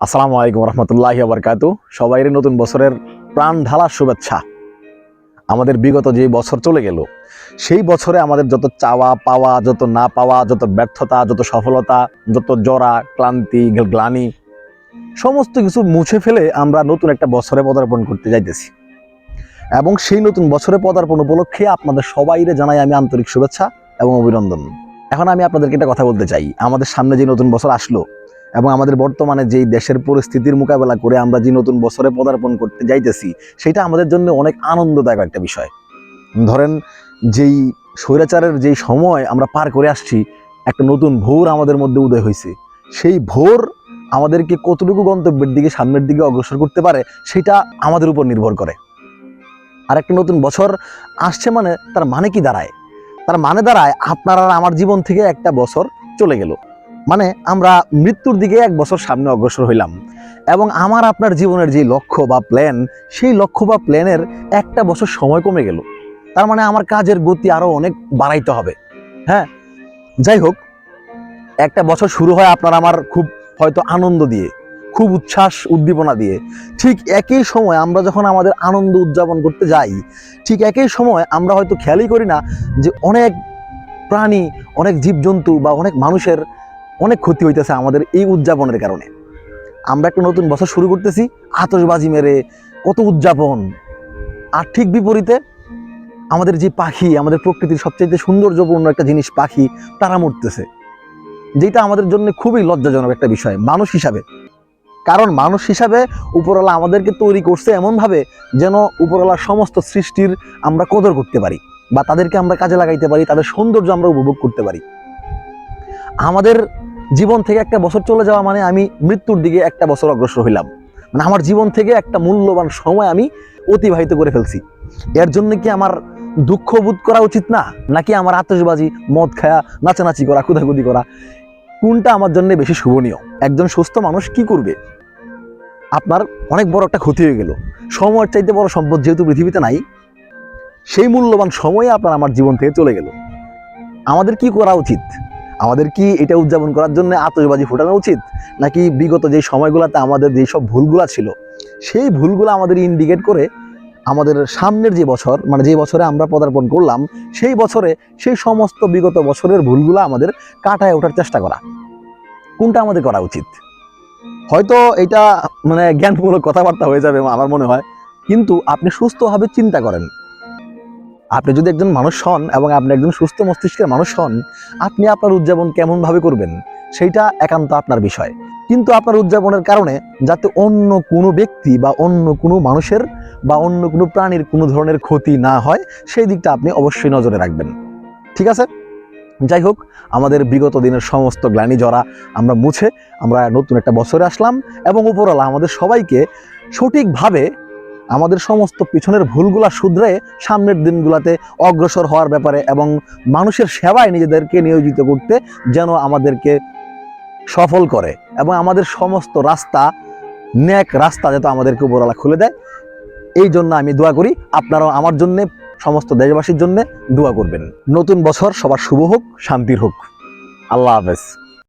আসসালামু আলাইকুম রহমতুল্লাহি ওয়া বারাকাতুহু। সবাইরে নতুন বছরের প্রাণ ঢালা শুভেচ্ছা। আমাদের বিগত যে বছর চলে গেল, সেই বছরে আমাদের যত চাওয়া পাওয়া, যত না পাওয়া, যত ব্যর্থতা, যত সফলতা, যত জরা ক্লান্তি গ্লানি, সমস্ত কিছু মুছে ফেলে আমরা নতুন একটা বছরে পদার্পণ করতে যাইতেছি। এবং সেই নতুন বছরে পদার্পণ উপলক্ষে আপনাদের সবাইরে জানাই আমি আন্তরিক শুভেচ্ছা এবং অভিনন্দন। এখন আমি আপনাদেরকে একটা কথা বলতে চাই। আমাদের সামনে যে নতুন বছর আসলো এবং আমাদের বর্তমানে যেই দেশের পরিস্থিতির মোকাবেলা করে আমরা যে নতুন বছরে পদার্পণ করতে যাইতেছি, সেটা আমাদের জন্য অনেক আনন্দদায়ক একটা বিষয়। ধরেন, যেই স্বৈরাচারের যেই সময় আমরা পার করে আসছি, একটা নতুন ভোর আমাদের মধ্যে উদয় হয়েছে। সেই ভোর আমাদেরকে কতটুকু গন্তব্যের দিকে, সামনের দিকে অগ্রসর করতে পারে, সেটা আমাদের উপর নির্ভর করে। আর একটা নতুন বছর আসছে মানে তার মানে কি দাঁড়ায়? তার মানে দাঁড়ায় আপনার আর আমার জীবন থেকে একটা বছর চলে গেল, মানে আমরা মৃত্যুর দিকে এক বছর সামনে অগ্রসর হইলাম। এবং আমার আপনার জীবনের যে লক্ষ্য বা প্ল্যান, সেই লক্ষ্য বা প্ল্যানের একটা বছর সময় কমে গেল। তার মানে আমার কাজের গতি আরো অনেক বাড়াইতে হবে। হ্যাঁ, যাই হোক, একটা বছর শুরু হয় আপনার আমার খুব হয়তো আনন্দ দিয়ে, খুব উচ্ছ্বাস উদ্দীপনা দিয়ে। ঠিক একই সময় আমরা যখন আমাদের আনন্দ উদযাপন করতে যাই, ঠিক একই সময় আমরা হয়তো খেয়ালই করি না যে অনেক প্রাণী, অনেক জীবজন্তু বা অনেক মানুষের অনেক ক্ষতি হইতেছে আমাদের এই উদযাপনের কারণে। আমরা একটা নতুন বছর শুরু করতেছি আতশবাজি মেরে, কত উদযাপন। আর ঠিক বিপরীতে আমাদের যে পাখি, আমাদের প্রকৃতির সবচেয়ে সৌন্দর্যপূর্ণ একটা জিনিস পাখি, তারা মরতেছে, যেটা আমাদের জন্য খুবই লজ্জাজনক একটা বিষয় মানুষ হিসাবে। কারণ মানুষ হিসাবে উপরওয়ালা আমাদেরকে তৈরি করছে এমনভাবে যেন উপরওয়ালার সমস্ত সৃষ্টির আমরা কদর করতে পারি বা তাদেরকে আমরা কাজে লাগাইতে পারি, তাদের সৌন্দর্য আমরা উপভোগ করতে পারি। আমাদের জীবন থেকে একটা বছর চলে যাওয়া মানে আমি মৃত্যুর দিকে একটা বছর অগ্রসর হইলাম, মানে আমার জীবন থেকে একটা মূল্যবান সময় আমি অতিবাহিত করে ফেলছি। এর জন্য কি আমার দুঃখ বোধ করা উচিত না? নাকি আমার আতশবাজি, মদ খায়া নাচানাচি করা, কুদাকুদি করা, কোনটা আমার জন্য বেশি শুভনীয়? একজন সুস্থ মানুষ কি করবে? আপনার অনেক বড় একটা ক্ষতি হয়ে গেল, সময়ের চাইতে বড় সম্পদ যেহেতু পৃথিবীতে নাই, সেই মূল্যবান সময়ে আপনার আমার জীবন থেকে চলে গেল। আমাদের কি করা উচিত? আমাদের কি এটা উদযাপন করার জন্য আতশবাজি ফোটানো উচিত, নাকি বিগত যে সময়গুলোতে আমাদের যেসব ভুলগুলা ছিল, সেই ভুলগুলো আমাদের ইন্ডিকেট করে আমাদের সামনের যে বছর, মানে যে বছরে আমরা পদার্পণ করলাম, সেই বছরে সেই সমস্ত বিগত বছরের ভুলগুলো আমাদের কাটায় ওঠার চেষ্টা করা? কোনটা আমাদের করা উচিত? হয়তো এটা মানে জ্ঞানমূলক কথাবার্তা হয়ে যাবে আমার মনে হয়, কিন্তু আপনি সুস্থভাবে চিন্তা করেন। আপনি যদি একজন মানুষ হন এবং আপনি একজন সুস্থ মস্তিষ্কের মানুষ হন, আপনি আপনার উদযাপন কেমনভাবে করবেন সেইটা একান্ত আপনার বিষয়। কিন্তু আপনার উদযাপনের কারণে যাতে অন্য কোনো ব্যক্তি বা অন্য কোনো মানুষের বা অন্য কোনো প্রাণীর কোনো ধরনের ক্ষতি না হয়, সেই দিকটা আপনি অবশ্যই নজরে রাখবেন। ঠিক আছে? যাই হোক, আমাদের বিগত দিনের সমস্ত গ্লানি জরা আমরা মুছে আমরা নতুন একটা বছরে আসলাম এবং উপরওয়ালা আমাদের সবাইকে সঠিকভাবে আমাদের সমস্ত পিছনের ভুলগুলা শুধরে সামনের দিনগুলোতে অগ্রসর হওয়ার ব্যাপারে এবং মানুষের সেবায় নিজেদেরকে নিয়োজিত করতে যেন আমাদেরকে সফল করে এবং আমাদের সমস্ত রাস্তা, ন্যাক রাস্তা যাতে আমাদেরকে উপরওয়ালা খুলে দেয়, এই জন্য আমি দোয়া করি। আপনারাও আমার জন্য, সমস্ত দেশবাসীর জন্য দোয়া করবেন। নতুন বছর সবার শুভ হোক, শান্তির হোক। আল্লাহ হাফেজ।